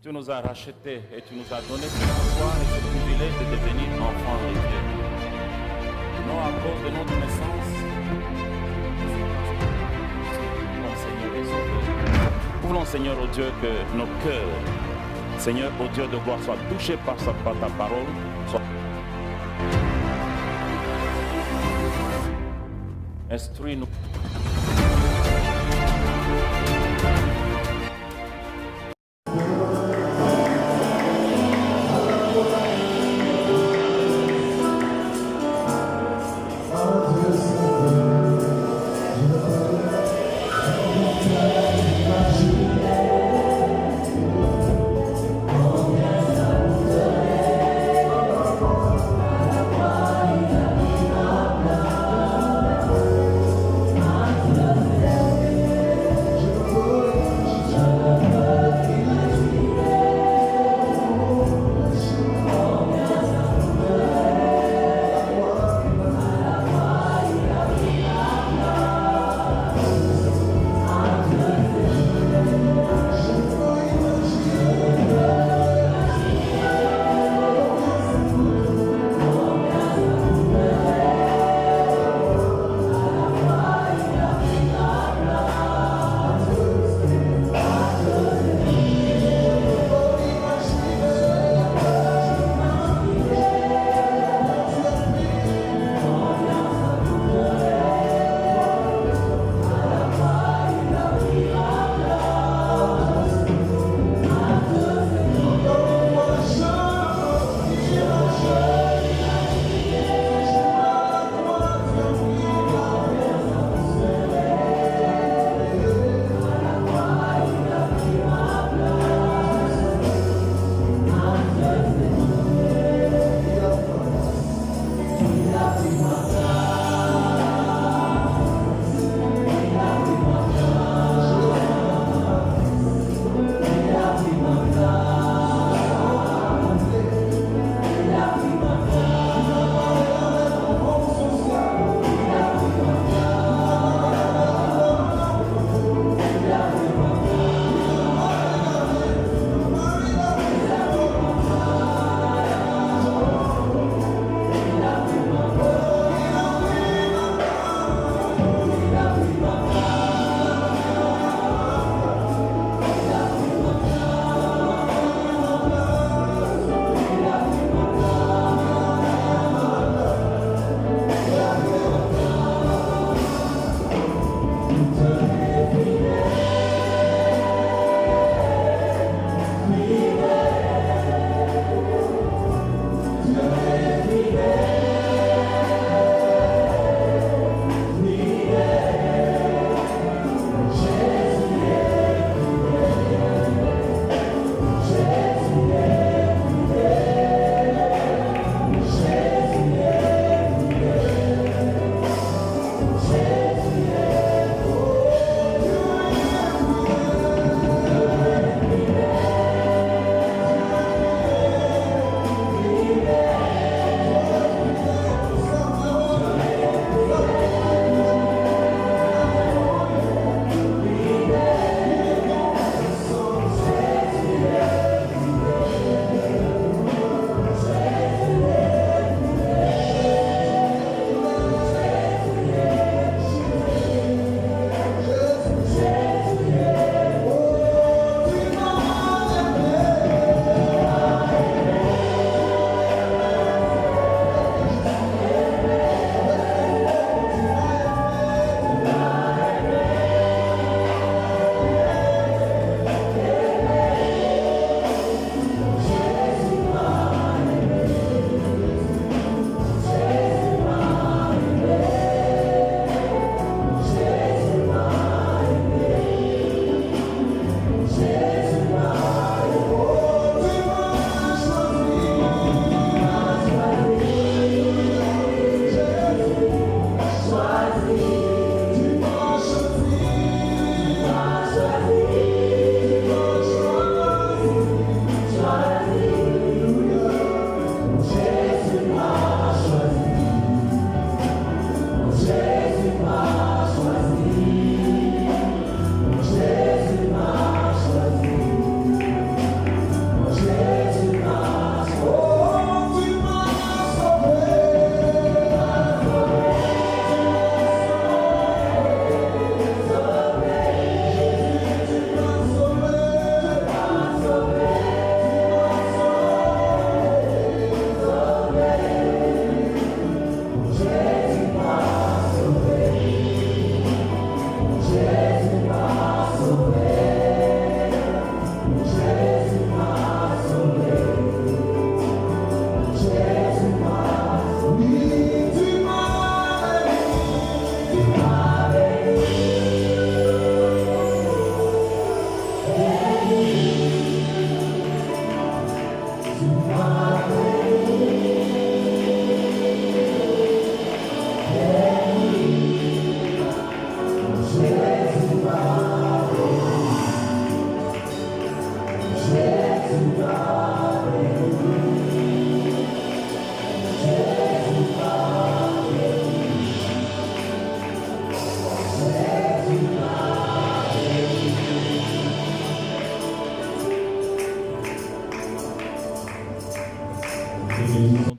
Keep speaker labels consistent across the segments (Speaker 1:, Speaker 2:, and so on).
Speaker 1: Tu nous as rachetés et tu nous as donné cette foi et ce privilège de devenir enfants de Dieu. Non à cause de notre naissance, mon Seigneur et Sauveur. Nous voulons, Seigneur, au Dieu, que nos cœurs, Seigneur, au Dieu de gloire, soient touchés par ta parole. Instruis-nous.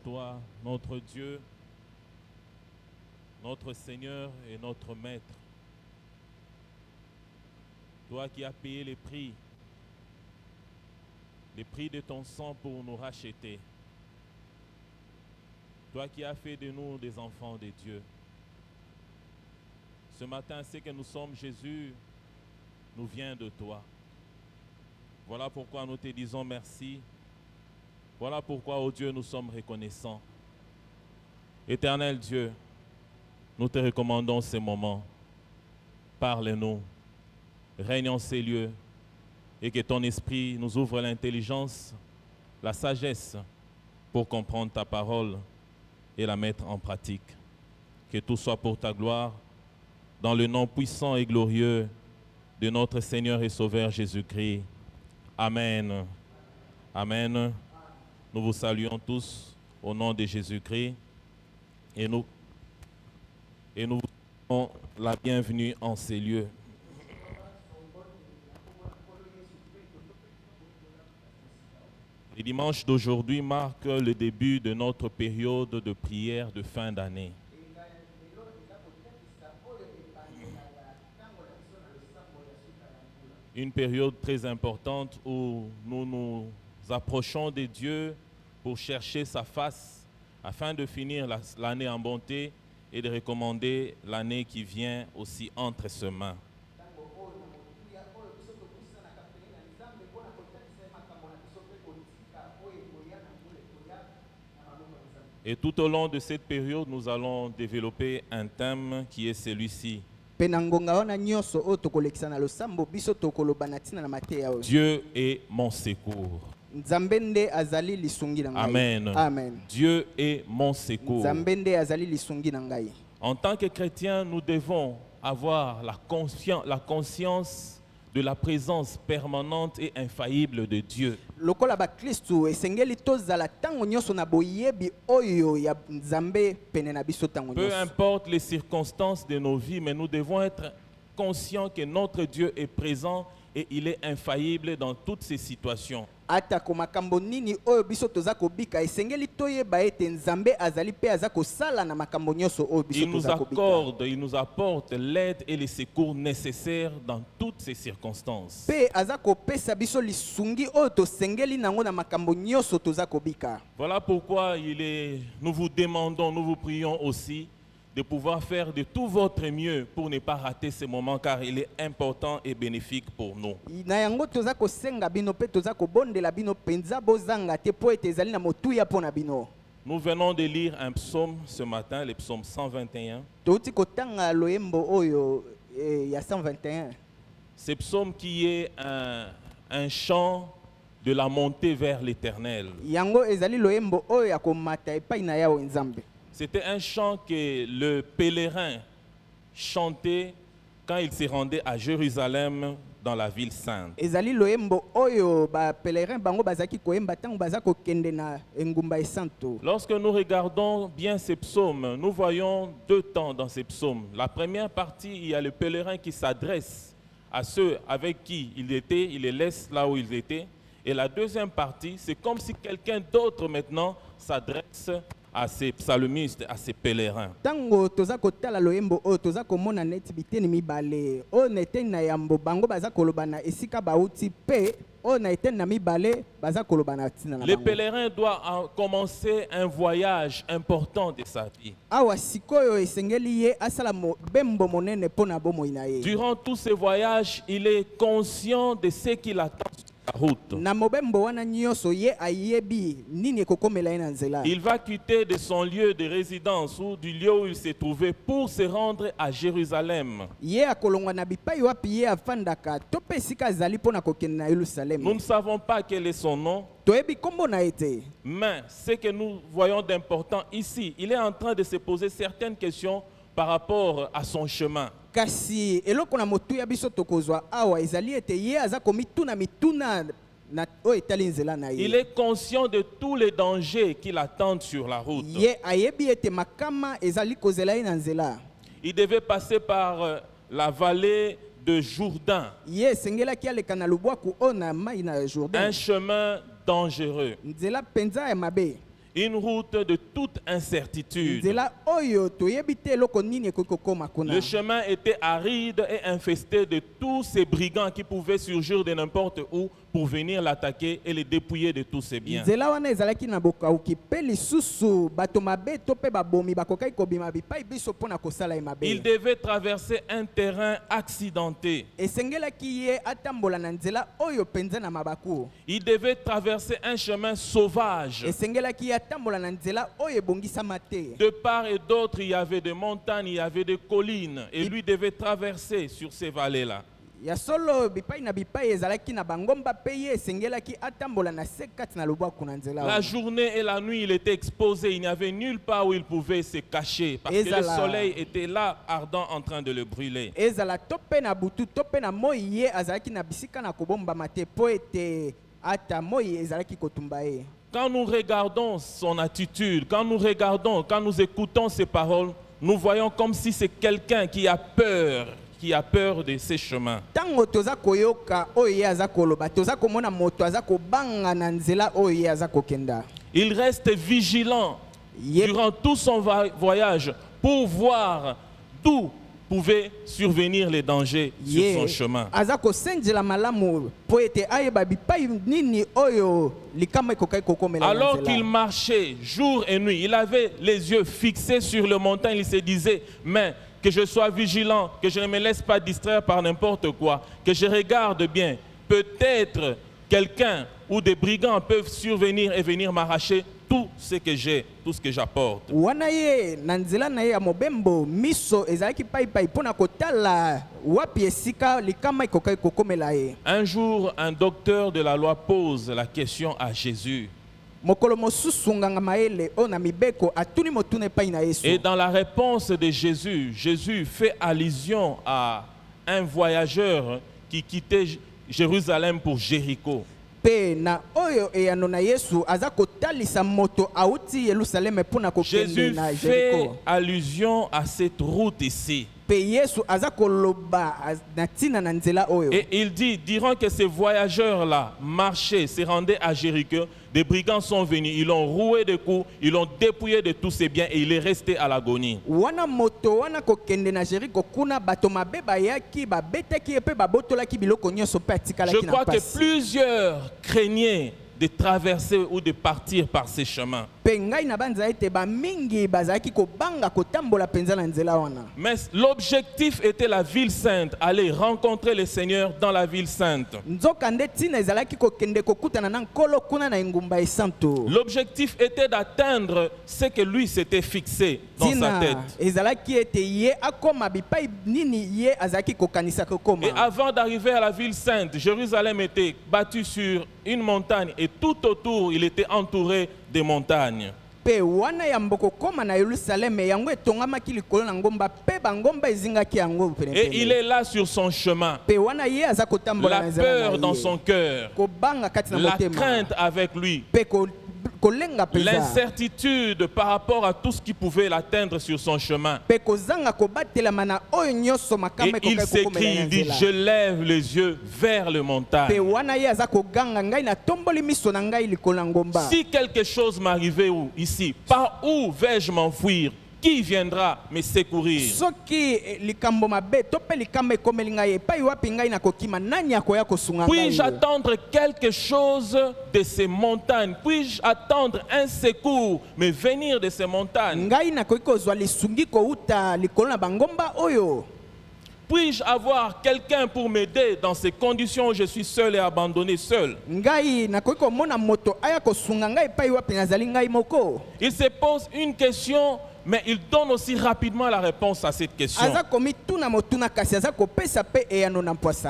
Speaker 1: Toi, notre Dieu, notre Seigneur et notre Maître. Toi qui as payé les prix de ton sang pour nous racheter. Toi qui as fait de nous des enfants de Dieu. Ce matin, ce que nous sommes, Jésus, nous vient de toi. Voilà pourquoi nous te disons merci. Voilà pourquoi, ô Dieu, nous sommes reconnaissants. Éternel Dieu, nous te recommandons ces moments. Parle-nous, règne en ces lieux et que ton esprit nous ouvre l'intelligence, la sagesse pour comprendre ta parole et la mettre en pratique. Que tout soit pour ta gloire, dans le nom puissant et glorieux de notre Seigneur et Sauveur Jésus-Christ. Amen. Amen. Nous vous saluons tous au nom de Jésus-Christ et nous vous donnons la bienvenue en ces lieux. Le dimanche d'aujourd'hui marque le début de notre période de prière de fin d'année. Une période très importante où nous nous approchons de Dieu pour chercher sa face afin de finir l'année en bonté et de recommander l'année qui vient aussi entre ses mains. Et tout au long de cette période, nous allons développer un thème qui est celui-ci. Dieu est mon secours. Amen.
Speaker 2: Amen.
Speaker 1: Dieu est mon secours. En tant que chrétiens, nous devons avoir la conscience de la présence permanente et infaillible de Dieu. Peu importe les circonstances de nos vies, mais nous devons être conscients que notre Dieu est présent et il est infaillible dans toutes ces situations. Il nous apporte l'aide et les secours nécessaires dans toutes ces circonstances. Voilà pourquoi nous vous demandons, nous vous prions aussi de pouvoir faire de tout votre mieux pour ne pas rater ce moment, car il est important et bénéfique pour nous. Nous venons de lire un psaume ce matin, le psaume 121. Ce psaume qui est un chant de la montée vers l'Éternel. C'était un chant que le pèlerin chantait quand il se rendait à Jérusalem dans la ville sainte. Lorsque nous regardons bien ces psaumes, nous voyons deux temps dans ces psaumes. La première partie, il y a le pèlerin qui s'adresse à ceux avec qui il était, il les laisse là où ils étaient. Et la deuxième partie, c'est comme si quelqu'un d'autre maintenant s'adresse à ces psalmistes, à ces pèlerins. Le pèlerin doit commencer un voyage important de sa vie. Durant tous ces voyages, il est conscient de ce qu'il attend sur la route. Il va quitter de son lieu de résidence ou du lieu où il s'est trouvé pour se rendre à Jérusalem. Nous ne savons pas quel est son nom. Mais ce que nous voyons d'important ici, il est en train de se poser certaines questions par rapport à son chemin. Il est conscient de tous les dangers qui l'attendent sur la route. Il devait passer par la vallée de Jourdain. Un chemin dangereux. Une route de toute incertitude. Le chemin était aride et infesté de tous ces brigands qui pouvaient surgir de n'importe où pour venir l'attaquer et le dépouiller de tous ses biens. Il devait traverser un terrain accidenté. Il devait traverser un chemin sauvage. De part et d'autre, il y avait des montagnes, il y avait des collines. Et lui devait traverser sur ces vallées-là. La journée et la nuit, il était exposé. Il n'y avait nulle part où il pouvait se cacher. Parce que le soleil était là, ardent, en train de le brûler. Quand nous regardons son attitude, quand nous écoutons ses paroles, nous voyons comme si c'est quelqu'un qui a peur de ses chemins. Il reste vigilant durant tout son voyage pour voir d'où pouvaient survenir les dangers sur son chemin. Alors qu'il marchait jour et nuit, il avait les yeux fixés sur le montagne, il se disait, mais que je sois vigilant, que je ne me laisse pas distraire par n'importe quoi, que je regarde bien. Peut-être quelqu'un ou des brigands peuvent survenir et venir m'arracher tout ce que j'ai, tout ce que j'apporte. Un jour, un docteur de la loi pose la question à Jésus. Et dans la réponse de Jésus, Jésus fait allusion à un voyageur qui quittait Jérusalem pour Jéricho. Jésus fait allusion à cette route ici. Et il dit, diront que ces voyageurs-là marchaient, se rendaient à Jéricho, des brigands sont venus, ils l'ont roué de coups, ils l'ont dépouillé de tous ses biens et il est resté à l'agonie. Je crois que plusieurs craignaient de traverser ou de partir par ces chemins. Mais l'objectif était la ville sainte, aller rencontrer le Seigneur dans la ville sainte. L'objectif était d'atteindre ce que lui s'était fixé dans sa tête. Et avant d'arriver à la ville sainte, Jérusalem était battue sur une montagne et tout autour il était entouré de montagnes. Et il est là sur son chemin. La peur dans son cœur, la crainte avec lui, l'incertitude par rapport à tout ce qui pouvait l'atteindre sur son chemin. Et il s'écrie, il dit, je lève les yeux vers le montagne. Si quelque chose m'arrivait ici, par où vais-je m'enfuir? Qui viendra me secourir? Puis-je attendre quelque chose de ces montagnes? Puis-je attendre un secours me venir de ces montagnes? Puis-je avoir quelqu'un pour m'aider dans ces conditions où je suis seul et abandonné seul? Il se pose une question, mais il donne aussi rapidement la réponse à cette question.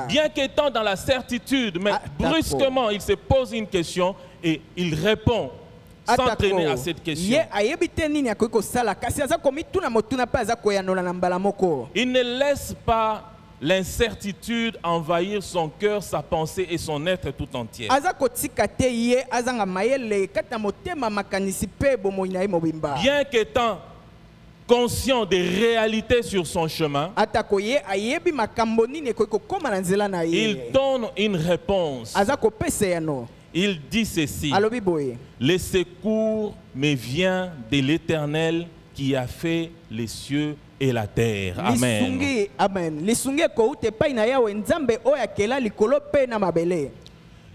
Speaker 1: Bien qu'étant dans la certitude, mais brusquement, il se pose une question et il répond sans traîner à cette question. Il ne laisse pas l'incertitude envahir son cœur, sa pensée et son être tout entier. Bien qu'étant conscient des réalités sur son chemin, il donne une réponse. Il dit ceci: les secours me viennent de l'Éternel qui a fait les cieux et la terre. Amen.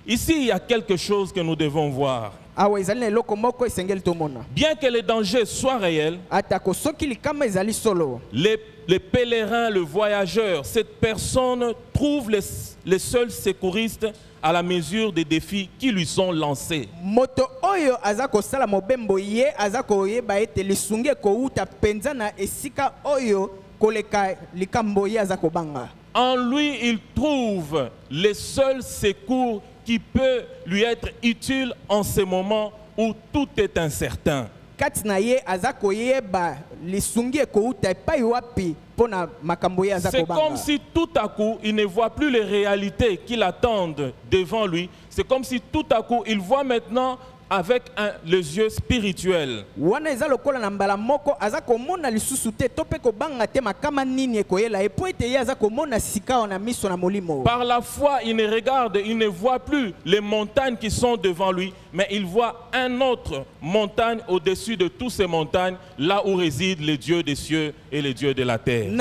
Speaker 1: Ici, il y a quelque chose que nous devons voir. Bien que les dangers soient réels, les pèlerins, le voyageur, cette personne trouve les seuls secouristes à la mesure des défis qui lui sont lancés. En lui, il trouve les seuls secours qui peut lui être utile en ces moments où tout est incertain. C'est comme si tout à coup, il ne voit plus les réalités qui l'attendent devant lui. C'est comme si tout à coup, il voit maintenant avec les yeux spirituels. Par la foi, il ne regarde, il ne voit plus les montagnes qui sont devant lui, mais il voit un autre montagne au-dessus de toutes ces montagnes, là où réside le Dieu des cieux et le Dieu de la terre. Il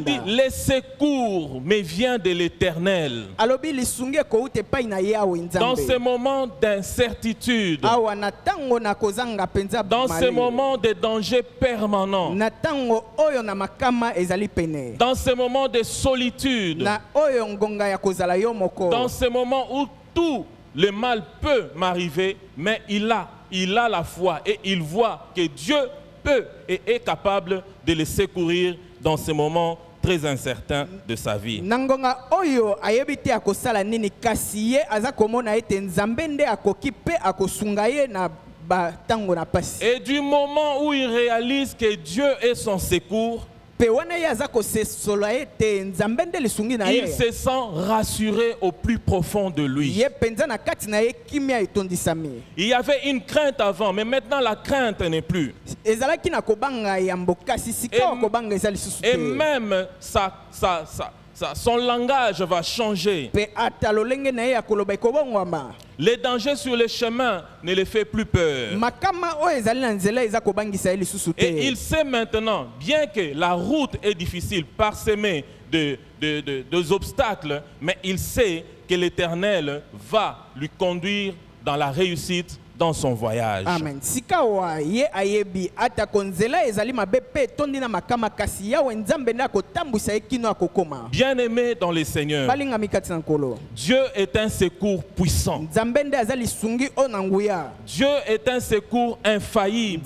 Speaker 1: dit, les secours me viennent de l'Éternel. Dans ces moments d'incertitude, dans ces moments de danger permanent, dans ces moments de solitude, dans ces moments où tout le mal peut m'arriver, mais il a la foi et il voit que Dieu peut et est capable de le secourir dans ces moments très incertains de sa vie. Et du moment où il réalise que Dieu est son secours, il se sent rassuré au plus profond de lui. Il y avait une crainte avant, mais maintenant la crainte n'est plus. Et même son langage va changer. Les dangers sur le chemin ne le fait plus peur. Et il sait maintenant, bien que la route est difficile, parsemée des obstacles, mais il sait que l'Éternel va lui conduire dans la réussite dans son voyage.
Speaker 2: Amen.
Speaker 1: Bien-aimé dans le Seigneur, Dieu est un secours puissant. Dieu est un secours infaillible.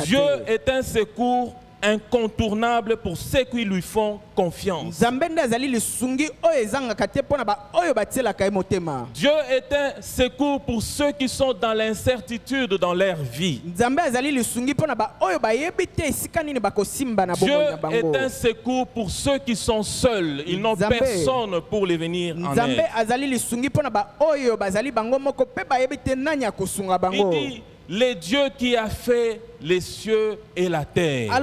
Speaker 1: Dieu est un secours incontournable pour ceux qui lui font confiance. Dieu est un secours pour ceux qui sont dans l'incertitude dans leur vie. Dieu est un secours pour ceux qui sont seuls. Ils n'ont personne pour les venir en aide. Il dit, le Dieu qui a fait les cieux et la terre.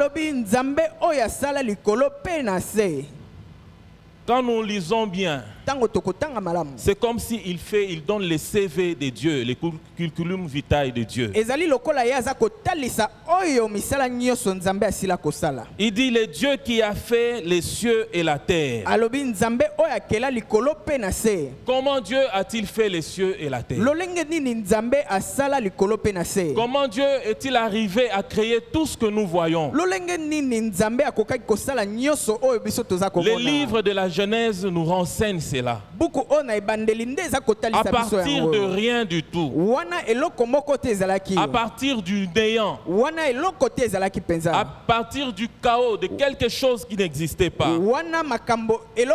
Speaker 1: Quand nous lisons bien, c'est comme s'il il donne les CV de Dieu, les curriculum vitae de Dieu. Il dit le Dieu qui a fait les cieux et la terre. Comment Dieu a-t-il fait les cieux et la terre? Comment Dieu est-il arrivé à créer tout ce que nous voyons? Le livre de la Genèse nous renseigne cela. À partir de rien du tout, à partir du néant, à partir du chaos, de quelque chose qui n'existait pas. Et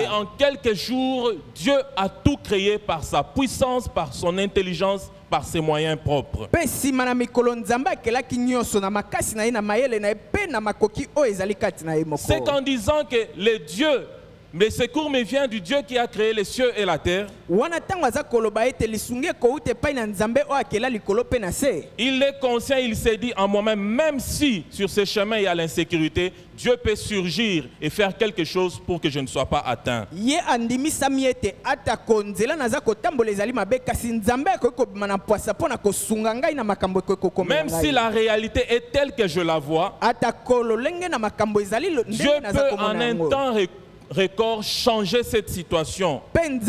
Speaker 1: en quelques jours, Dieu a tout créé par sa puissance, par son intelligence, par ses moyens propres. C'est qu'en disant que le Dieu, le secours me vient du Dieu qui a créé les cieux et la terre. Il est conscient, il s'est dit en moi-même, même si sur ce chemin il y a l'insécurité, Dieu peut surgir et faire quelque chose pour que je ne sois pas atteint. Même si la réalité est telle que je la vois, Dieu peut en un temps record changer cette situation. Dieu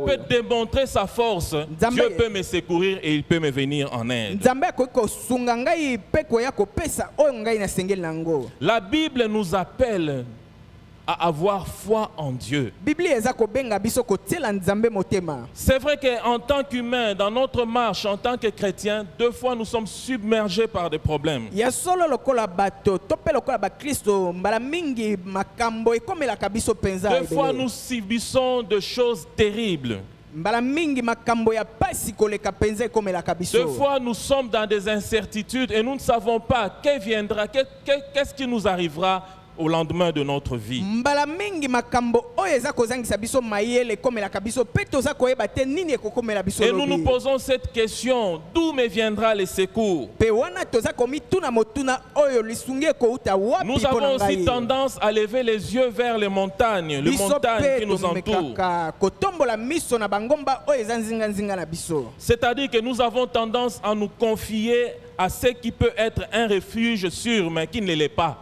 Speaker 1: peut démontrer sa force. Dieu peut me secourir et il peut me venir en aide. La Bible nous appelle à avoir foi en Dieu. C'est vrai qu'en tant qu'humain, dans notre marche, en tant que chrétien, deux fois nous sommes submergés par des problèmes. Deux fois nous subissons de choses terribles. Deux fois nous sommes dans des incertitudes et nous ne savons pas qu'est-ce viendra, qu'est-ce qui nous arrivera au lendemain de notre vie. Et nous nous posons cette question: d'où me viendra le secours? Nous avons aussi tendance à lever les yeux vers les montagnes qui nous entourent. C'est-à-dire que nous avons tendance à nous confier à ce qui peut être un refuge sûr, mais qui ne l'est pas.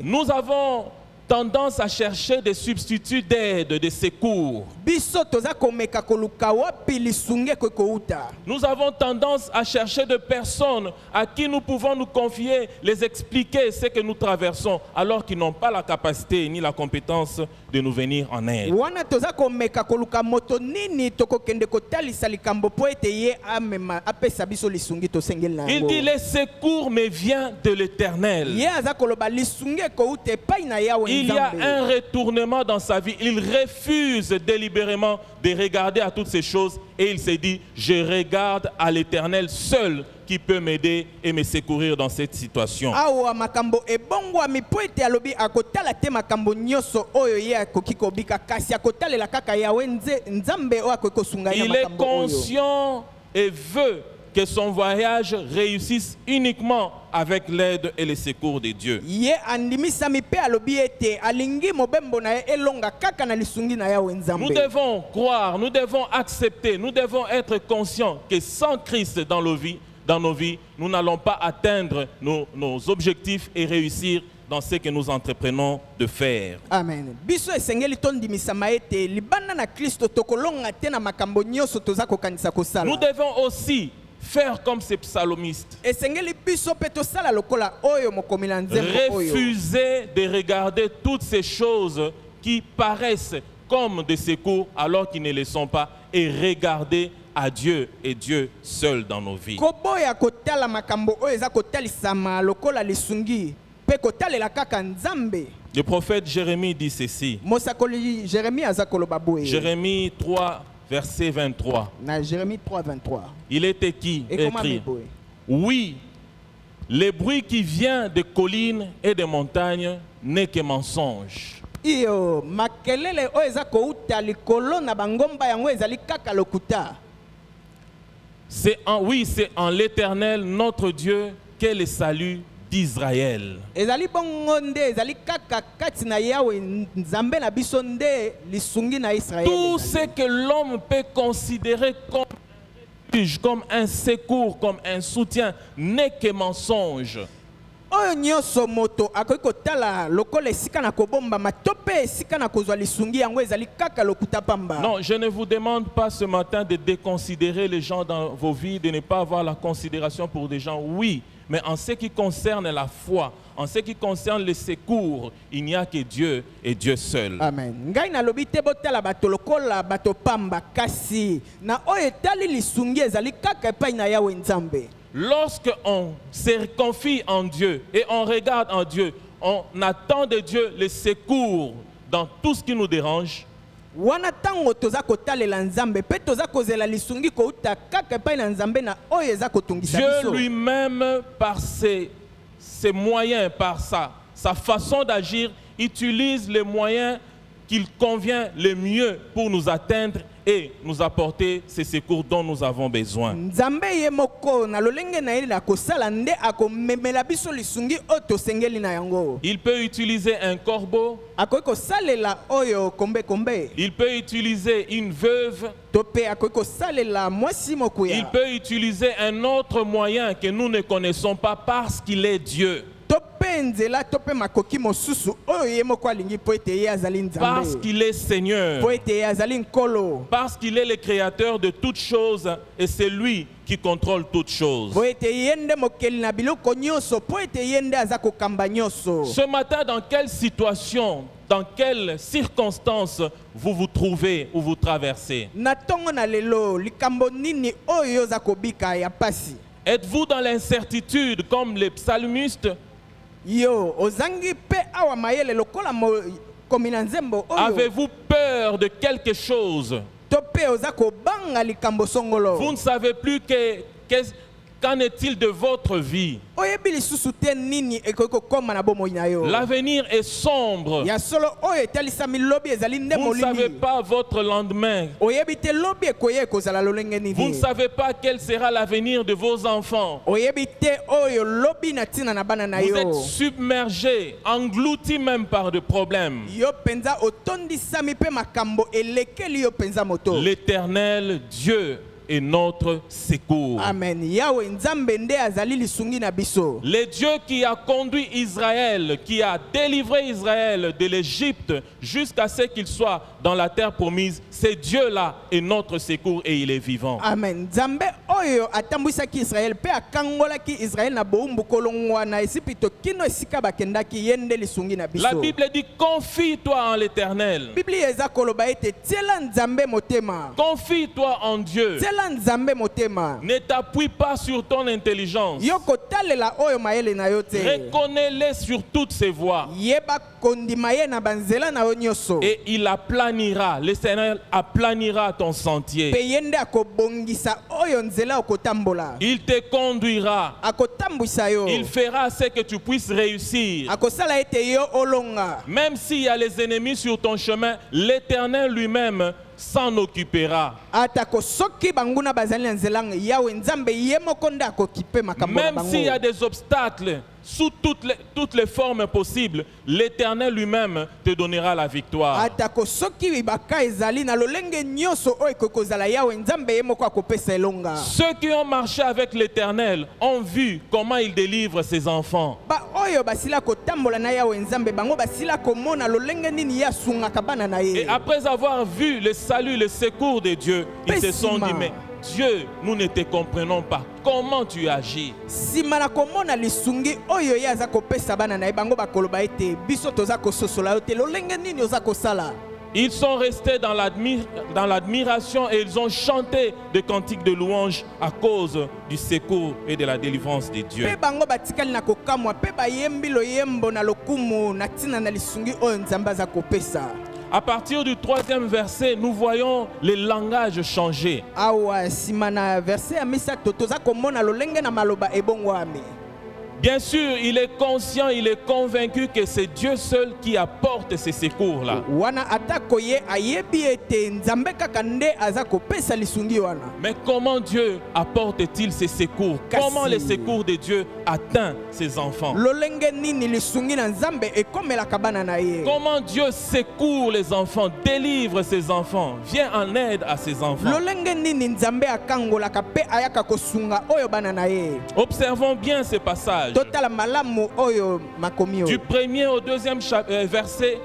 Speaker 1: Nous avons tendance à chercher des substituts d'aide, de secours. Nous avons tendance à chercher des personnes à qui nous pouvons nous confier, les expliquer ce que nous traversons, alors qu'ils n'ont pas la capacité ni la compétence de nous venir en aide. Il dit: le secours me vient de l'Éternel. Il y a un retournement dans sa vie. Il refuse délibérément de regarder à toutes ces choses et il s'est dit: je regarde à l'Éternel seul qui peut m'aider et me secourir dans cette situation. Il est conscient et veut que son voyage réussisse uniquement avec l'aide et le secours de Dieu. Nous devons croire, nous devons accepter, nous devons être conscients que sans Christ dans nos vies, nous n'allons pas atteindre nos objectifs et réussir dans ce que nous entreprenons de faire.
Speaker 2: Amen.
Speaker 1: Nous devons aussi faire comme ces psalmistes. Refuser de regarder toutes ces choses qui paraissent comme des secours alors qu'ils ne le sont pas, et regarder à Dieu et Dieu seul dans nos vies. Le prophète Jérémie dit ceci. Jérémie 3, verset 23. Il est écrit: oui, le bruit qui vient des collines et des montagnes n'est que mensonge. C'est en l'Éternel notre Dieu qu'est le salut d'Israël. Tout ce que l'homme peut considérer comme un secours, comme un soutien, n'est que mensonge.
Speaker 2: oyo nyonso moto akoki kotala lokola esika na kobomba matope esika na kozwa lisungi yango ezali kaka lokuta pamba.
Speaker 1: Non, je ne vous demande pas ce matin de déconsidérer les gens dans vos vies, de ne pas avoir la considération pour des gens. Oui, mais en ce qui concerne la foi, en ce qui concerne les secours, il n'y a que Dieu et Dieu seul.
Speaker 2: Amen. Ngai na lobi te botala bato lokola bato pamba kasi na oyo etali lisungi ezali kaka epai na Yawe Nzambe.
Speaker 1: Lorsque on se confie en Dieu et on regarde en Dieu, on attend de Dieu les secours dans tout ce qui nous dérange.
Speaker 2: Wana tango toza kotalela Nzambe pe toza kozela lisungi kouta kaka epai na Nzambe na oyo eza kotungisa biso.
Speaker 1: Dieu lui-même par ses moyens, par sa façon d'agir, utilise les moyens qu'il convient le mieux pour nous atteindre et nous apporter ces secours dont nous avons besoin.
Speaker 2: Nzambe ye moko na lolenge na ye la kosala nde akomemela biso lisungi o tosengeli na yango.
Speaker 1: Il peut utiliser un corbeau.
Speaker 2: Akoki kosalela oyo kombe.
Speaker 1: Il peut utiliser une veuve.
Speaker 2: Tope akoki kosalela mwasi mokuya.
Speaker 1: Il peut utiliser un autre moyen que nous ne connaissons pas parce qu'il est Dieu. Parce qu'il est Seigneur. Parce qu'il est le créateur de toutes choses et c'est lui qui contrôle toutes choses. Ce matin, dans quelle situation, dans quelles circonstances vous vous trouvez ou vous traversez? Êtes-vous dans l'incertitude comme les psalmistes? Avez-vous peur de quelque chose? Vous ne savez plus qu'en est-il de votre vie? L'avenir est sombre. Vous ne savez pas votre lendemain. Vous ne savez pas quel sera l'avenir de vos enfants. Vous êtes submergé, englouti même par des problèmes. L'Éternel Dieu est notre secours.
Speaker 2: Amen.
Speaker 1: Le Dieu qui a conduit Israël, qui a délivré Israël de l'Égypte jusqu'à ce qu'il soit dans la terre promise, ce Dieu-là est notre secours et il est vivant.
Speaker 2: Amen. Nzambe oyo atambwisaki Israël pe akangolaki Israël na boumbu kolongwa na esipito kino esika bakendaki yende lisungi na biso.
Speaker 1: La Bible dit confie-toi en l'Éternel.
Speaker 2: Bibli eza koloba ete tiela Nzambe motema.
Speaker 1: Confie-toi en Dieu.
Speaker 2: Tiela Nzambe motema.
Speaker 1: Ne t'appuie pas sur ton intelligence.
Speaker 2: Yoko talela oyo maele na yote.
Speaker 1: Reconnais-le sur toutes ses voies.
Speaker 2: Yeba kondimaye na banzela na onyoso.
Speaker 1: Et il aplanira, le Seigneur aplanira ton sentier.
Speaker 2: Pe yende akobongisa oyo nzela okotambola.
Speaker 1: Il te conduira.
Speaker 2: Akotambwisa yo.
Speaker 1: Il fera ce que tu puisses réussir.
Speaker 2: Akosala ete yo olonga.
Speaker 1: Même s'il y a les ennemis sur ton chemin, l'Éternel lui-même s'en occupera. Même s'il y a des obstacles sous toutes les formes possibles, l'Éternel lui-même te donnera la victoire. Ceux qui ont marché avec l'Éternel ont vu comment il délivre ses enfants. Et après avoir vu le salut, le secours de Dieu, ils se sont dit, mais Dieu, nous ne te comprenons pas. Comment tu agis? Ils sont restés dans l'admiration et ils ont chanté des cantiques de louange à cause du secours et de la délivrance de Dieu. À partir du 3e verset, nous voyons les langages changer. Bien sûr, il est conscient, il est convaincu que c'est Dieu seul qui apporte ces secours-là. Mais comment Dieu apporte-t-il ces secours? Comment le secours de Dieu atteint ses enfants? Comment Dieu secourt les enfants, délivre ses enfants, vient en aide à ses enfants? Observons bien ce passage.
Speaker 2: totala malamu oyo makomi
Speaker 1: Du
Speaker 2: oyo.
Speaker 1: premier au deuxième verset,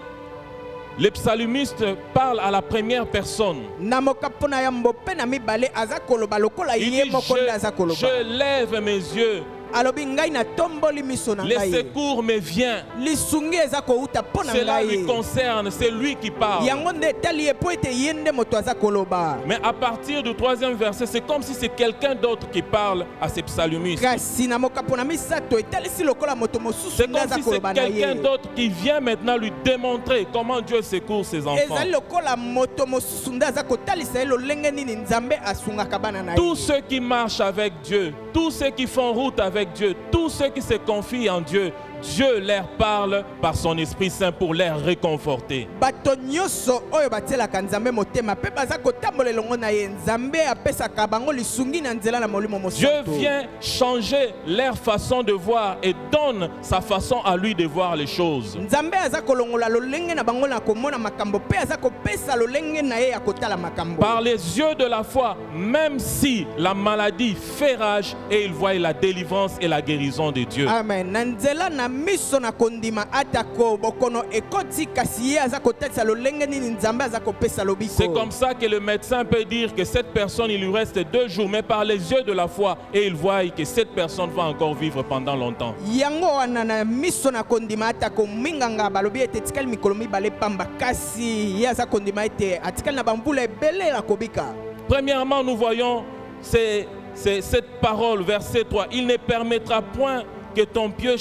Speaker 1: le psalmiste parle à la première personne.
Speaker 2: Na mokapona ya mbope na mibale aza koloba lokola
Speaker 1: Il
Speaker 2: ye
Speaker 1: dit,
Speaker 2: moko nde aza koloba.
Speaker 1: je lève mes yeux,
Speaker 2: Alobi ngai na tomboli miso na
Speaker 1: le
Speaker 2: ngai.
Speaker 1: secours me vient.
Speaker 2: Lisungi eza kouta pona
Speaker 1: Cela lui
Speaker 2: ngai.
Speaker 1: concerne, c'est lui qui parle.
Speaker 2: Yango nde etali ye po ete ye nde moto aza koloba.
Speaker 1: Mais à partir du troisième verset, c'est comme si c'est quelqu'un d'autre qui parle à ces psalmistes.
Speaker 2: Kasi na mokapona misato etalisi lokola moto mosusu
Speaker 1: C'est
Speaker 2: nde
Speaker 1: comme
Speaker 2: aza
Speaker 1: si c'est
Speaker 2: koloba na
Speaker 1: quelqu'un
Speaker 2: ye.
Speaker 1: d'autre qui vient maintenant lui démontrer comment Dieu secourt ses enfants.
Speaker 2: Ezali lokola moto mosusu nde aza kotalisa ye lolenge nini nzambe asungaka bana na ye.
Speaker 1: Tous ceux qui marchent avec Dieu, tous ceux qui font route avec Dieu, tous ceux qui se confient en Dieu, Dieu leur parle par son Esprit Saint pour les réconforter.
Speaker 2: Bato nyonso oyo batielaka nzambe motema pe baza kotambola elongo na ye nzambe apesaka bango lisungi na nzela na molimo
Speaker 1: Dieu
Speaker 2: mosantu.
Speaker 1: vient changer leur façon de voir et donne sa façon à lui de voir les choses.
Speaker 2: Nzambe aza kolongola lolenge na bango na komona makambo pe aza kopesa lolenge na ye ya kotala makambo.
Speaker 1: Par les yeux de la foi, même si la maladie fait rage, et il voit la délivrance et la guérison de Dieu.
Speaker 2: Amen. Na nzela na miso na kondima atako bokono ekoti kasi ye aza kotalisa lolenge nini nzambe aza kopesa lobiko.
Speaker 1: C'est comme ça que le médecin peut dire que cette personne, il lui reste 2 jours, mais par les yeux de la foi, et il voit que cette personne va encore vivre pendant longtemps.
Speaker 2: Yango wana na miso na kondima atako minganga balobi ete tikali mikolo mibale pamba kasi ye aza kondima ete atikali na bambula ebele la kobika.
Speaker 1: Premièrement, nous voyons cette parole, verset 3. Il ne permettra point que ton pied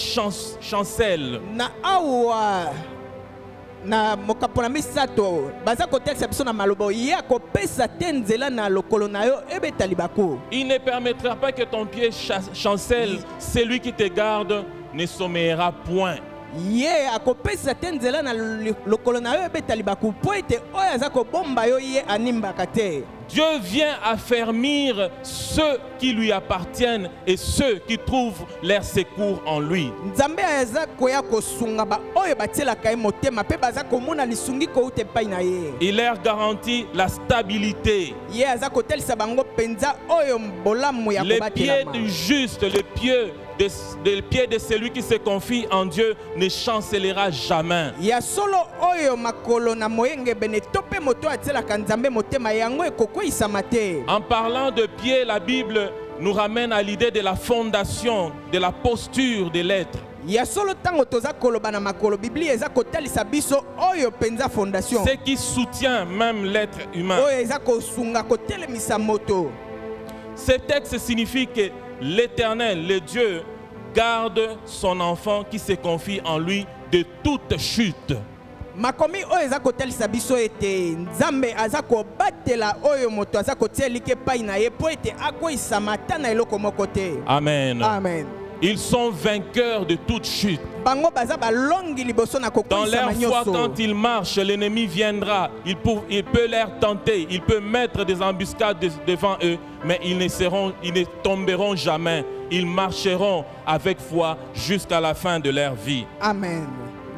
Speaker 1: chancelle.
Speaker 2: Na awa na mokapona misato baza kotelisa biso na malobo ye akopesa te nzela na lokolo na yo ebetali bako.
Speaker 1: Il ne permettra pas que ton pied chancelle. Celui qui te garde ne sommeillera point.
Speaker 2: Ye akopesa te nzela na lokolo na yo ebetali bako po ete oyo aza kobomba yo ye animbaka te.
Speaker 1: Dieu vient affermir ceux qui lui appartiennent et ceux qui trouvent leur secours en lui.
Speaker 2: Nzambe aza koya kosunga ba oyo batielaka ye motema pe baza komona lisungi kouta epai na ye.
Speaker 1: Il leur garantit la stabilité.
Speaker 2: Ye aza kotelisa bango penza oyo bolamu ya
Speaker 1: Les pieds
Speaker 2: kobatelama.
Speaker 1: du juste, les pieds de celui qui se confie en Dieu ne chancellera jamais.
Speaker 2: Ya solo oyo makolo na moyenge bene tope moto atielaka nzambe motema yango ekokweyisama te.
Speaker 1: En parlant de pieds, la Bible nous ramène à l'idée de la fondation, de la posture de l'être.
Speaker 2: Ya solo tango toza koloba na makolo Biblia eza kotalisa biso oyo penza fondation.
Speaker 1: Ce qui soutient même l'être humain.
Speaker 2: Oyo eza kosunga kotelemisa moto.
Speaker 1: Ce texte signifie que l'Éternel, le Dieu, garde son enfant qui se confie en lui de toute chute.
Speaker 2: Makomi oyo eza kotalisa biso ete nzambe aza kobatela oyo moto aza kotielika epai na ye po ete akweyisama ata na eloko moko te.
Speaker 1: Amen.
Speaker 2: Amen.
Speaker 1: Ils sont vainqueurs de toute chute.
Speaker 2: Bango baza balongi liboso na
Speaker 1: Dans
Speaker 2: kokweyisama
Speaker 1: leur foi,
Speaker 2: nyonso.
Speaker 1: quand ils marchent, l'ennemi viendra. Il peut leur tenter. Il peut mettre des embuscades devant eux, mais ils ne tomberont jamais. Ils marcheront avec foi jusqu'à la fin de leur vie.
Speaker 2: Amen.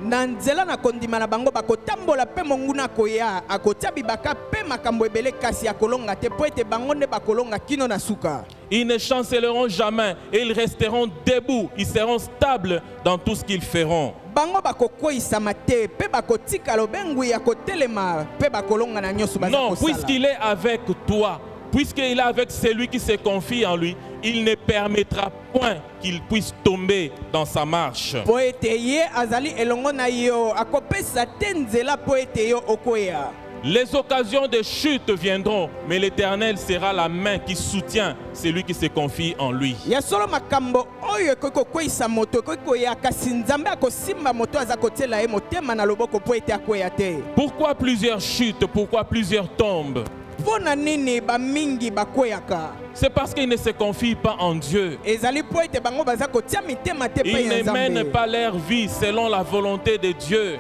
Speaker 2: Na nzela na kondima na bango bakotambola pe monguna koya akotia bibaka pe makambo ebele kasi akolonga te po ete bango nde bakolonga kino na suka.
Speaker 1: Ils ne chancelleront jamais et ils resteront debout. Ils seront stables dans tout ce qu'ils feront.
Speaker 2: Bango bakokweyisama te pe bakotika lobengu ya kotelema pe bakolonga na nyonso baza
Speaker 1: Non,
Speaker 2: kosala.
Speaker 1: puisqu'il est avec toi, puisqu'il est avec celui qui se confie en lui, il ne permettra point qu'il puisse tomber dans sa marche.
Speaker 2: Po ete ye azali elongo na yo akopesa te nzela po ete yo okoya.
Speaker 1: Les occasions de chute viendront, mais l'Éternel sera la main qui soutient celui qui se confie en lui.
Speaker 2: Ya solo makambo oyo ekokweyisa moto ekokoya kasi nzambe akosimba moto aza kotiela ye motema na loboko po ete akoya te.
Speaker 1: Pourquoi plusieurs chutes? Pourquoi plusieurs tombent?
Speaker 2: Pona nini bamingi bakweyaka?
Speaker 1: C'est parce qu'ils ne se confient pas en Dieu.
Speaker 2: Ezali po ete bango baza kotia mitema te pe
Speaker 1: Ils
Speaker 2: ya
Speaker 1: ne mènent
Speaker 2: nzambe.
Speaker 1: pas leur vie selon la volonté de Dieu.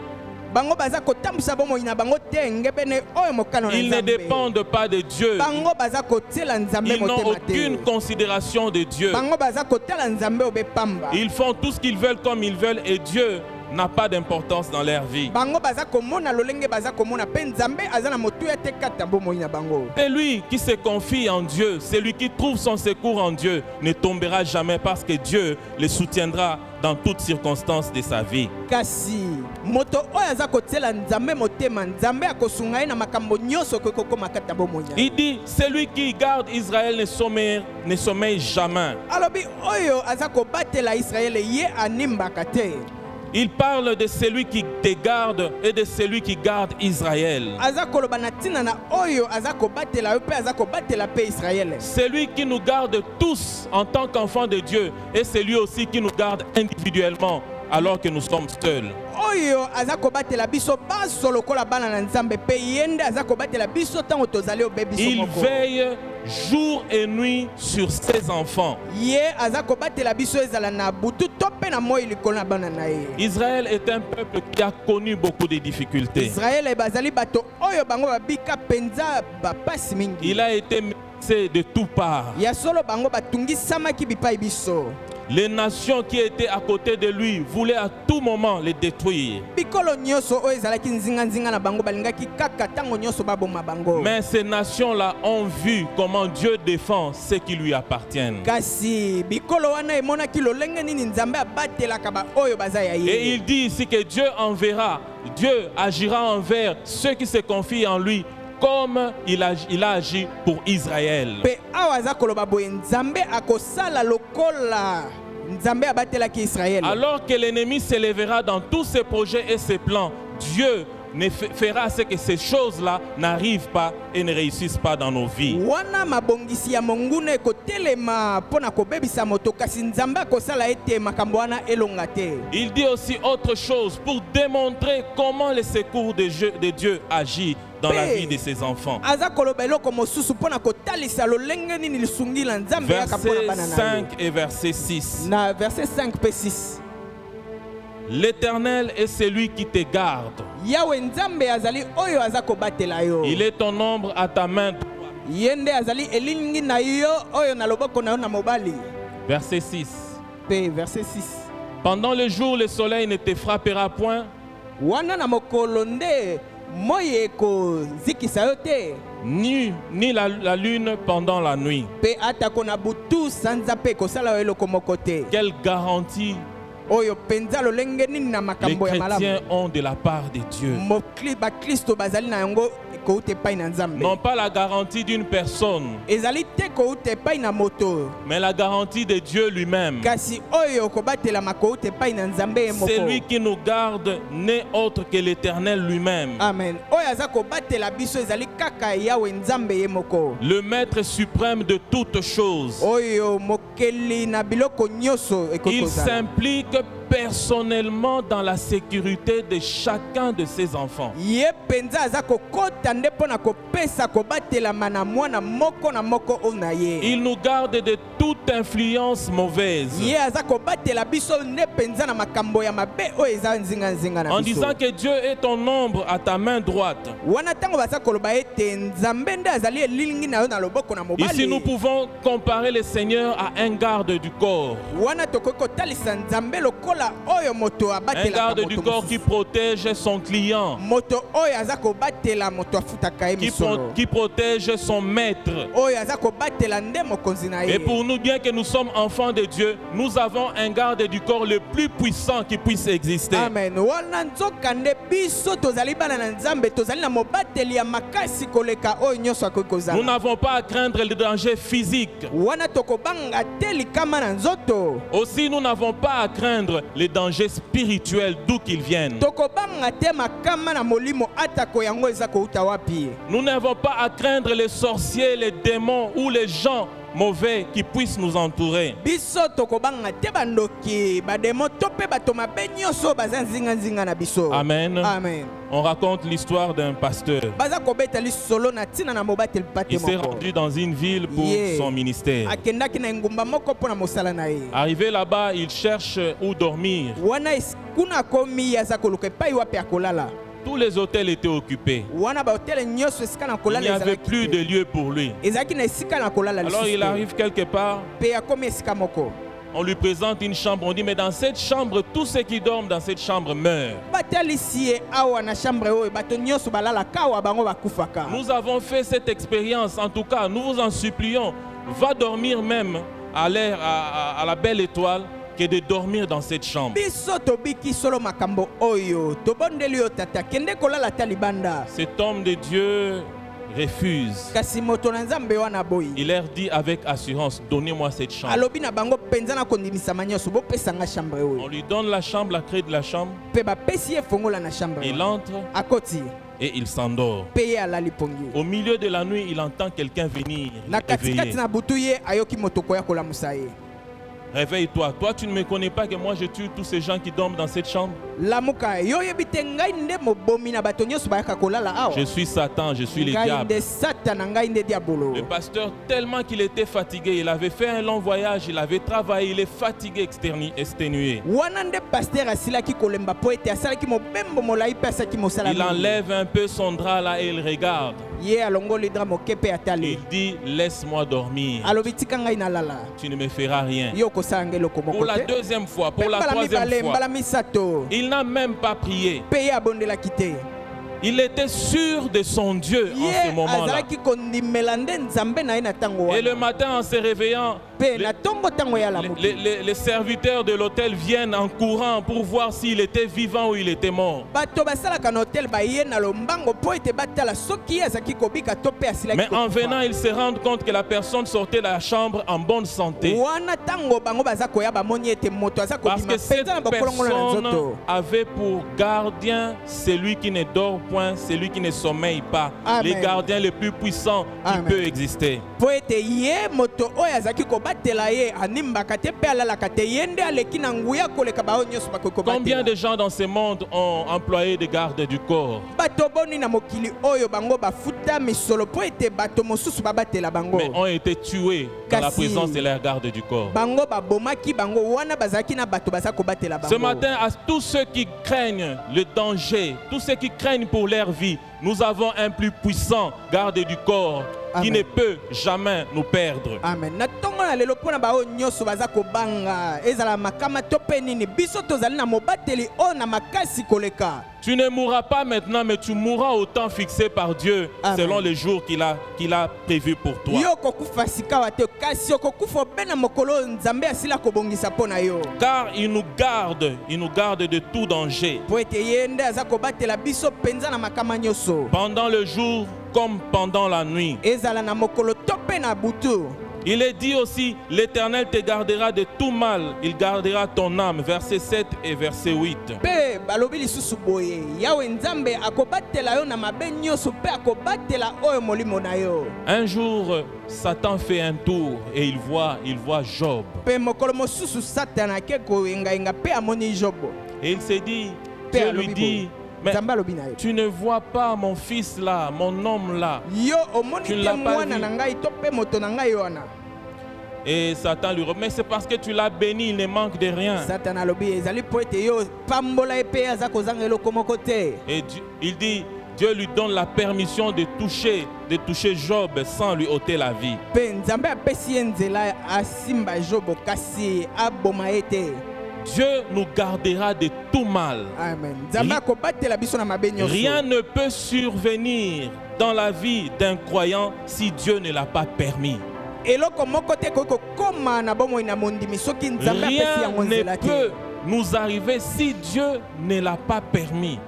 Speaker 2: Bango baza kotambusa bomoi na bango te ngebene oyo mokano na
Speaker 1: Ils ne
Speaker 2: nzambe.
Speaker 1: dépendent pas de Dieu.
Speaker 2: Bango baza kotiela nzambe
Speaker 1: Ils n'ont
Speaker 2: motema
Speaker 1: aucune
Speaker 2: te.
Speaker 1: considération de Dieu.
Speaker 2: Bango baza kotala nzambe obepamba.
Speaker 1: Ils font tout ce qu'ils veulent comme ils veulent et Dieu n'a pas d'importance dans leur vie.
Speaker 2: bango baza komona lolenge baza komona pe nzambe aza na motuya te kata bomoi na bango.
Speaker 1: Et lui qui se confie en Dieu, celui qui trouve son secours en Dieu, ne tombera jamais parce que Dieu le soutiendra dans toutes circonstances de sa vie.
Speaker 2: Kasi moto oyo aza kotiela nzambe motema nzambe akosunga ye na makambo nyonso kokokoma kata bomoi.
Speaker 1: Il dit, celui qui garde Israël ne sommeille jamais.
Speaker 2: alobi oyo aza kobatela Israele ye animbaka te.
Speaker 1: Il parle de celui qui te garde et de celui qui garde Israël.
Speaker 2: aza koloba na ntina na oyo aza kobatela yo pe aza kobatela pe Israele.
Speaker 1: Celui qui nous garde tous en tant qu'enfants de Dieu et celui aussi qui nous garde individuellement alors que nous sommes seuls.
Speaker 2: oyo aza kobatela biso baso lokola bana na nzambe pe yende aza kobatela biso tango tozali obe biso
Speaker 1: Il
Speaker 2: moko.
Speaker 1: veille jour et nuit sur ses enfants.
Speaker 2: ye aza kobatela biso ezala na butu to pe na moi likolo na bana na ye.
Speaker 1: Israël est un peuple qui a connu beaucoup de difficultés.
Speaker 2: Israele bazali bato oyo bango babika penza bapasi mingi.
Speaker 1: Il a été menacé de toutes parts.
Speaker 2: ya solo bango batungisamaki bipai biso.
Speaker 1: Les nations qui étaient à côté de lui voulaient à tout moment les détruire.
Speaker 2: bikolo nyonso oyo ezalaki nzinga na bango balingaki kaka tango nyonso baboma bango.
Speaker 1: Mais ces nations-là ont vu comment Dieu défend ceux qui lui appartiennent.
Speaker 2: kasi bikolo wana emonaki lolenge nini nzambe abatelaka ba oyo baza ya
Speaker 1: Et
Speaker 2: ye.
Speaker 1: il dit ici que Dieu enverra, Dieu agira envers ceux qui se confient en lui comme il a agi pour Israël.
Speaker 2: pe awa aza koloba boye nzambe akosala lokola nzambe abatelaki Israele.
Speaker 1: Alors que l'ennemi s'élèvera dans tous ses projets et ses plans, Dieu fera ce que ces choses-là n'arrivent pas et ne réussissent pas dans nos vies.
Speaker 2: wana mabongisi ya monguna ekotelema mpona kobebisa moto kasi nzambe akosala ete makambo wana elonga te.
Speaker 1: Il dit aussi autre chose pour démontrer comment le secours de Dieu agit dans la vie de ses enfants.
Speaker 2: aza koloba eloko mosusu mpona kotalisa lolenge nini lisungi la nzambe yaka mpona
Speaker 1: Verset
Speaker 2: bana na
Speaker 1: 5
Speaker 2: ye.
Speaker 1: et verset 6.
Speaker 2: na verset 5 pe 6
Speaker 1: L'Éternel est celui qui te garde.
Speaker 2: yawe nzambe azali oyo aza kobatela yo.
Speaker 1: Il est ton ombre à ta main.
Speaker 2: ye nde azali elingi na yo oyo na loboko na yo na mobali.
Speaker 1: Verset 6.
Speaker 2: pe verset 6
Speaker 1: Pendant le jour, le soleil ne te frappera point,
Speaker 2: wana na mokolo nde moi ekozikisa yo te.
Speaker 1: ni la lune pendant la nuit.
Speaker 2: pe atako na butu sanza pe ekosala yo eloko moko te.
Speaker 1: Quelle garantie
Speaker 2: oyo penza lolenge nini na
Speaker 1: les
Speaker 2: makambo ya malamu.
Speaker 1: chrétiens ont de la part de Dieu.
Speaker 2: bakristo bazali na yango kouta epai na nzambe.
Speaker 1: Non pas la garantie d'une personne,
Speaker 2: ezali te kouta epai na moto
Speaker 1: mais la garantie de Dieu lui-même.
Speaker 2: kasi oyo kobatelama kouta epai na nzambe ye moko.
Speaker 1: Celui qui nous garde n'est autre que l'Éternel lui-même.
Speaker 2: amen. oyo aza kobatela biso ezali kaka yawe nzambe ye moko.
Speaker 1: Le maître suprême de toutes choses.
Speaker 2: oyo mokeli na biloko nyonso
Speaker 1: Il
Speaker 2: ekokozala.
Speaker 1: s'implique personnellement dans la sécurité de chacun de ses enfants.
Speaker 2: ye penza aza kokota nde mpo na kopesa kobatelama na mwana moko na moko oyo na ye.
Speaker 1: Il nous garde de toute influence mauvaise.
Speaker 2: ye aza kobatela biso nde penza na makambo ya mabe oyo eza nzinga na
Speaker 1: En
Speaker 2: biso.
Speaker 1: disant que Dieu est ton ombre à ta main droite.
Speaker 2: wana ntango baza koloba ete nzambe nde azali elingi na yo na loboko na
Speaker 1: Ici, nous
Speaker 2: mobali.
Speaker 1: pouvons comparer le Seigneur à un garde du corps.
Speaker 2: wana tokoki kotalisa nzambe lokola oyo moto
Speaker 1: Un
Speaker 2: abatelaka
Speaker 1: garde du
Speaker 2: moto
Speaker 1: corps qui
Speaker 2: mosusu.
Speaker 1: protège son client,
Speaker 2: moto oyo aza kobatela moto afutaka ye misolo.
Speaker 1: qui protège son maître.
Speaker 2: oyo aza kobatela nde mokonzi na ye.
Speaker 1: Et pour nous, bien que nous sommes enfants de Dieu, nous avons un garde du corps le plus puissant qui puisse exister.
Speaker 2: amen. wana nzoka nde biso tozali bana na nzambe tozali na mobateli ya makasi koleka oyo nyonso akoki
Speaker 1: Nous
Speaker 2: kozala.
Speaker 1: n'avons pas à craindre le danger physique.
Speaker 2: wana tokobanga te likama na nzoto.
Speaker 1: Aussi, nous n'avons pas à craindre les dangers spirituels d'où qu'ils viennent.
Speaker 2: tokobanga te makama na molimo atako yango eza kouta wapi.
Speaker 1: Nous n'avons pas à craindre les sorciers, les démons ou les gens mauvais qui puissent nous entourer.
Speaker 2: biso tokobanga te bandoki bademo to mpe bato mabe nyonso baza nzinga na biso.
Speaker 1: Amen.
Speaker 2: amen.
Speaker 1: On raconte l'histoire d'un pasteur.
Speaker 2: baza kobeta lisolo na ntina na mobateli pate
Speaker 1: Il s'est
Speaker 2: moko.
Speaker 1: rendu dans une ville pour
Speaker 2: Yeah.
Speaker 1: son ministère.
Speaker 2: akendaki na engumba moko mpo na mosala na ye.
Speaker 1: Arrivé là-bas, il cherche où dormir.
Speaker 2: wana kuna akomi aza koluka epai wapi akolala.
Speaker 1: Tous les hôtels étaient occupés.
Speaker 2: wana bahotele nyonso esika na
Speaker 1: Il n'y
Speaker 2: kolala
Speaker 1: avait plus de lieu pour lui.
Speaker 2: ezalaki na esika na kolala
Speaker 1: Alors il arrive quelque part,
Speaker 2: mpe akomi esika moko.
Speaker 1: on lui présente une chambre, on dit mais dans cette chambre, tous ceux qui dorment dans cette chambre meurent. Nous avons fait cette expérience, en tout cas, nous vous en supplions, va dormir même à la belle étoile que de dormir dans cette chambre. Cet homme de Dieu refuse. Il leur dit avec assurance, donnez-moi cette chambre. On lui donne la chambre, la clé de la chambre. Il entre et il s'endort. Au milieu de la nuit, il entend quelqu'un venir réveiller. Réveille-toi. Toi, tu ne me connais pas que moi je tue tous ces gens qui dorment dans cette chambre. Je suis Satan, je suis le diable. Le pasteur, tellement qu'il était fatigué, il avait fait un long voyage, il avait travaillé, il est fatigué, exténué. Il enlève un peu son drap là et il regarde. Il dit, laisse-moi dormir. Tu ne me feras rien. Pour la deuxième fois, pour la troisième fois, il n'a même pas prié. Il était sûr de son Dieu en ce moment-là. Et le matin, en se réveillant, les serviteurs de l'hôtel viennent en courant pour voir s'il était vivant ou il était mort. Mais en venant, ils se rendent compte que la personne sortait de la chambre en bonne santé. Parce que cette personne avait pour gardien celui qui ne dort point, celui qui ne sommeille pas. Amen. Les gardiens les plus puissants qui peuvent exister. Combien de gens dans ce monde ont employé des gardes du corps? Mais ont été tués dans la présence de leurs gardes du corps. Ce matin, à tous ceux qui craignent le danger, tous ceux qui craignent pour leur vie, nous avons un plus puissant garde du corps. Amen. Qui ne peut jamais nous perdre. Amen. Tu ne mourras pas maintenant, mais tu mourras au temps fixé par Dieu. Amen. Selon les jours qu'il a prévu pour toi. Car il nous garde de tout danger. Pendant le jour comme pendant la nuit. Il est dit aussi, l'Éternel te gardera de tout mal, il gardera ton âme. Verset 7 et verset 8. Un jour, Satan fait un tour et il voit Job. Et il s'est dit, Dieu lui dit, mais tu ne vois pas mon fils là, mon homme là. Tu ne l'as pas vu. Et Satan lui remet, mais c'est parce que tu l'as béni, il ne manque de rien. Et il dit, Dieu lui donne la permission de toucher Job sans lui ôter la vie. Dieu nous gardera de tout mal. Amen. Rien ne peut survenir dans la vie d'un croyant si Dieu ne l'a pas permis. Rien ne peut nous arriver si Dieu ne l'a pas permis.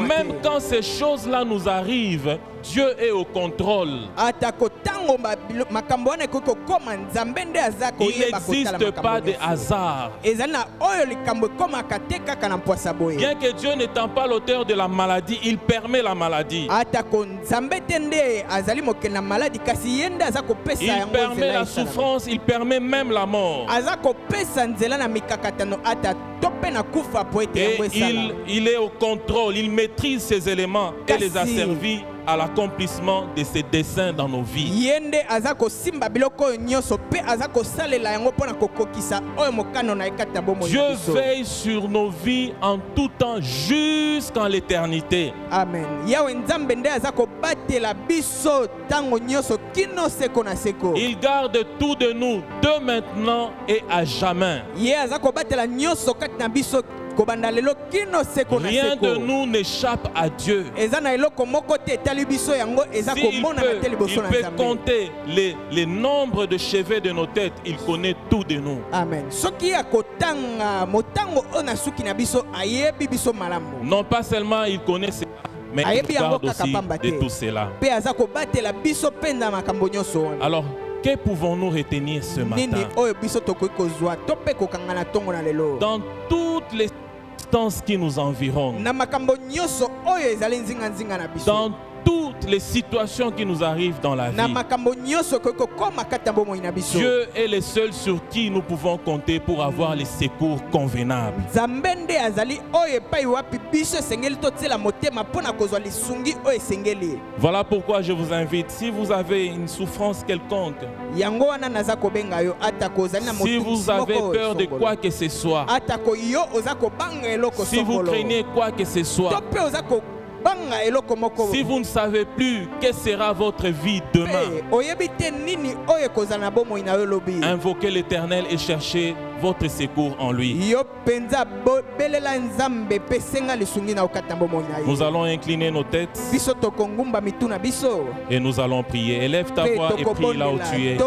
Speaker 1: Même quand ces choses-là nous arrivent, Dieu est au contrôle. Il n'existe pas de hasard. Bien que Dieu n'étant pas l'auteur de la maladie, il permet la maladie. Il permet la souffrance, il permet même la mort. Et il est au contrôle, il maîtrise ces éléments et les a servis à l'accomplissement de ses desseins dans nos vies.
Speaker 2: Yende azako simba biloko nyoso pe azako salela yango pona kokokisa oyo mokano na ekata bomo.
Speaker 1: Dieu veille sur nos vies en tout temps jusqu'en l'éternité.
Speaker 2: Amen. Yawe nzambe nde azako batela biso tango nyoso kino seko na seko.
Speaker 1: Il garde tout de nous de maintenant et à jamais.
Speaker 2: Ye azako batela nyoso kati na biso.
Speaker 1: Rien de nous n'échappe à Dieu.
Speaker 2: Il
Speaker 1: peut compter les nombres de cheveux de nos têtes. Il connaît tout de nous.
Speaker 2: Amen.
Speaker 1: Non pas seulement il connaît cela, mais il garde aussi de tout cela. Alors, que pouvons-nous retenir ce matin? Dans toutes les circonstances qui nous environnent, dans toutes les situations qui nous arrivent dans la vie, Dieu est le seul sur qui nous pouvons compter pour avoir les secours convenables. Voilà pourquoi je vous invite, si vous avez une souffrance quelconque, si vous avez peur de quoi que ce soit, si vous craignez quoi que ce soit, si vous ne savez plus quelle sera votre vie demain, invoquez l'Éternel et cherchez votre secours en lui. Nous allons incliner nos têtes et nous allons prier. Élève ta voix et prie là où tu es.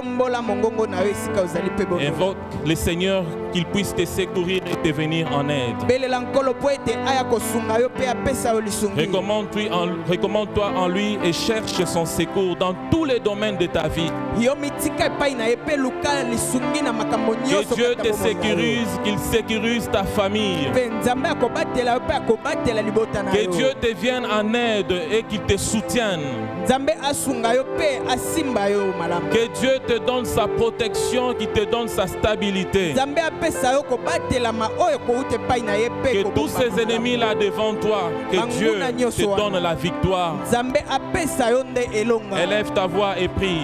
Speaker 1: Invoque le Seigneur qu'il puisse te secourir et te venir en aide. Recommande-toi en lui et cherche son secours dans tous les domaines de ta vie. Que Dieu te sécurise, qu'il sécurise ta famille. Que Dieu te vienne en aide et qu'il te soutienne. Que Dieu te donne sa protection, qu'il te donne sa stabilité. Que tous ces ennemis là devant toi, que Dieu te donne la victoire. Élève ta voix et prie.